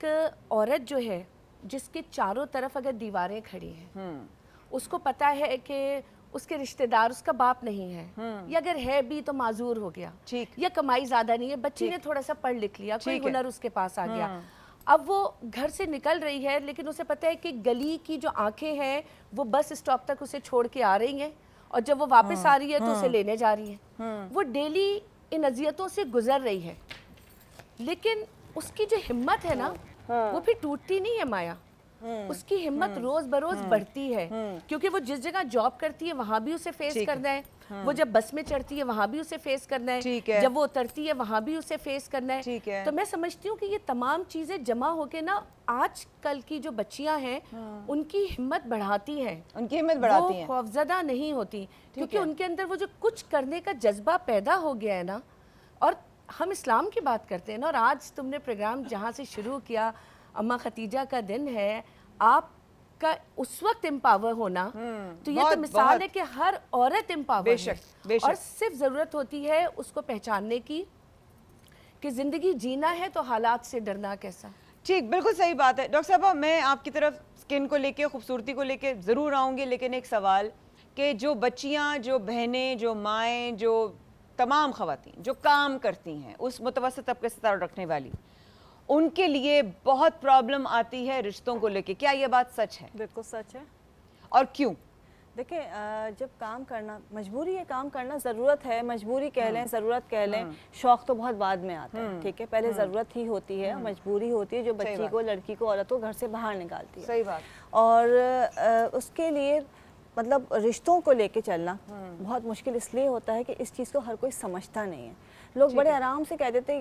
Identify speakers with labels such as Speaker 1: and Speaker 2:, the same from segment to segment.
Speaker 1: عورت جو ہے جس کے چاروں طرف اگر دیواریں کھڑی ہیں، اس کو پتا ہے کہ اس کے رشتہ دار اس کا باپ نہیں ہے، یا اگر ہے بھی تو معذور ہو گیا، یا کمائی زیادہ نہیں ہے، بچی نے تھوڑا سا پڑھ لکھ لیا، کوئی ہنر اس کے پاس آ گیا، اب وہ گھر سے نکل رہی ہے لیکن اسے پتا ہے کہ گلی کی جو آنکھیں ہیں وہ بس اسٹاپ تک اسے چھوڑ کے آ رہی ہیں، اور جب وہ واپس آ رہی ہے تو اسے لینے جا رہی ہیں. وہ ڈیلی ان اذیتوں سے گزر رہی ہے، لیکن اس کی جو ہمت ہے نا وہ پھر ٹوٹتی نہیں ہے مایا. اس کی ہمت روز بروز بڑھتی ہے، کیونکہ وہ جس جگہ جاب کرتی ہے وہاں بھی اسے فیس کرنا ہے، وہ جب بس میں چڑھتی ہے وہاں بھی اسے فیس کرنا ہے، جب وہ اترتی ہے وہاں بھی اسے فیس کرنا ہے. تو میں سمجھتی ہوں کہ یہ تمام چیزیں جمع ہو کے نا آج کل کی جو بچیاں ہیں ان کی ہمت بڑھاتی ہیں، وہ خوفزدہ نہیں ہوتی، کیونکہ ان کے اندر وہ جو کچھ کرنے کا جذبہ پیدا ہو گیا ہے نا. اور ہم اسلام کی بات کرتے ہیں نا، اور آج تم نے پروگرام جہاں سے شروع کیا، اماں ختیجہ کا دن ہے، آپ کا اس وقت امپاور ہونا، تو یہ تو مثال ہے کہ ہر عورت امپاور ہے، اور صرف ضرورت ہوتی ہے اس کو پہچاننے کی کہ زندگی جینا ہے تو حالات سے ڈرنا کیسا.
Speaker 2: ٹھیک، بالکل صحیح بات ہے. ڈاکٹر صاحبہ میں آپ کی طرف سکن کو لے کے، خوبصورتی کو لے کے ضرور آؤں گی، لیکن ایک سوال کہ جو بچیاں، جو بہنیں، جو مائیں، جو تمام خواتین جو کام کرتی ہیں اس متوسط طبقے سے تعلق رکھنے والی، ان کے لیے بہت پرابلم آتی ہے رشتوں کو لے کے، کیا یہ بات سچ ہے؟
Speaker 3: بالکل سچ ہے.
Speaker 2: اور کیوں؟
Speaker 3: دیکھیں جب کام کرنا مجبوری ہے، کام کرنا ضرورت ہے، مجبوری کہہ لیں، ضرورت کہہ لیں، شوق تو بہت بعد میں آتا ہے، ٹھیک ہے، پہلے ضرورت ہی ہوتی ہے، مجبوری ہوتی ہے جو بچی کو، لڑکی کو، عورت کو گھر سے باہر نکالتی ہے.
Speaker 2: صحیح بات.
Speaker 3: اور اس کے لیے مطلب رشتوں کو لے کے چلنا بہت مشکل اس لیے ہوتا ہے کہ اس چیز کو ہر کوئی سمجھتا نہیں ہے. لوگ بڑے آرام سے کہہ دیتے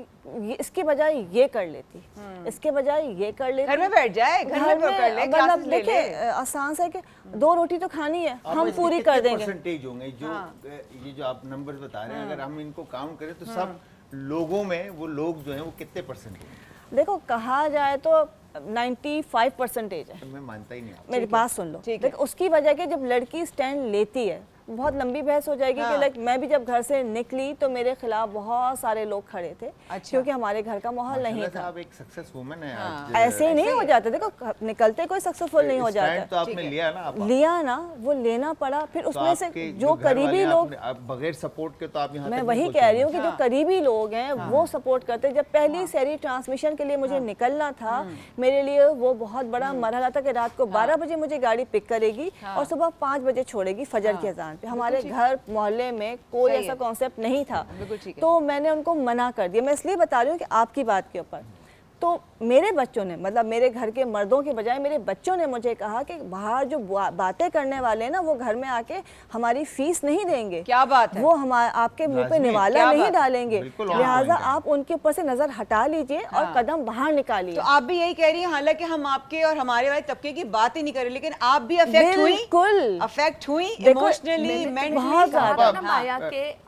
Speaker 3: اس کے بجائے یہ کر لیتی، اس کے بجائے یہ کر لیتی،
Speaker 2: گھر میں بیٹھ جائے، گھر میں کر لے،
Speaker 3: مطلب دیکھیں آسان سے کہ 2 روٹی تو کھانی ہے، ہم پوری کر دیں گے.
Speaker 4: پرسنٹیج ہوں گے یہ جو آپ نمبر بتا رہے ہیں، اگر ہم ان کو کاؤنٹ کریں تو سب لوگوں میں وہ لوگ جو ہیں وہ کتنے پرسنٹ ہیں؟
Speaker 3: دیکھو کہا جائے تو 95% ہے.
Speaker 4: میں مانتا ہی نہیں.
Speaker 3: میری بات سن لو، دیکھ اس کی وجہ کہ جب لڑکی سٹینڈ لیتی ہے، بہت لمبی بحث ہو جائے گی کہ لائک میں بھی جب گھر سے نکلی تو میرے خلاف بہت سارے لوگ کھڑے تھے، کیونکہ ہمارے گھر کا ماحول نہیں تھا.
Speaker 4: آپ ایک سکسیس وومن ہیں.
Speaker 3: ایسے ہی نہیں ہو جاتے، دیکھو نکلتے کوئی سکسیسفل نہیں ہو جاتا.
Speaker 4: تو آپ نے
Speaker 3: لیا نا، وہ لینا پڑا. پھر اس میں سے جو قریبی لوگ
Speaker 4: بغیر سپورٹ کے، تو آپ یہاں،
Speaker 3: میں وہی کہہ رہی ہوں کہ جو قریبی لوگ ہیں وہ سپورٹ کرتے. جب پہلی سیری ٹرانسمیشن کے لیے مجھے نکلنا تھا، میرے لیے وہ بہت بڑا مرحلہ تھا کہ رات کو 12 بجے مجھے گاڑی پک کرے گی اور صبح 5 بجے چھوڑے گی فجر کی اذان پہ. ہمارے گھر محلے میں کوئی ایسا کانسیپٹ نہیں تھا، تو میں نے ان کو منع کر دیا. میں اس لیے بتا رہی ہوں کہ آپ کی بات کے اوپر تو میرے بچوں نے، مطلب میرے گھر کے مردوں کے بجائے میرے بچوں نے مجھے کہا کہ باہر جو باتیں کرنے والے ہیں نا وہ گھر میں آ کے ہماری فیس نہیں دیں گے.
Speaker 2: کیا بات ہے؟
Speaker 3: وہ آپ کے منہ پہ نوالا نہیں ڈالیں گے، لہٰذا آپ ان کے اوپر سے نظر ہٹا لیجئے اور قدم باہر نکالیے.
Speaker 2: تو آپ بھی یہی کہہ رہی ہیں، حالانکہ ہم آپ کے اور ہمارے والے طبقے کی بات ہی نہیں کر رہے، لیکن آپ بھی افیکٹ ہوئی،
Speaker 3: بالکل
Speaker 2: افیکٹ ہوئی ایموشنلی، مینٹلی.
Speaker 1: بہت زیادہ.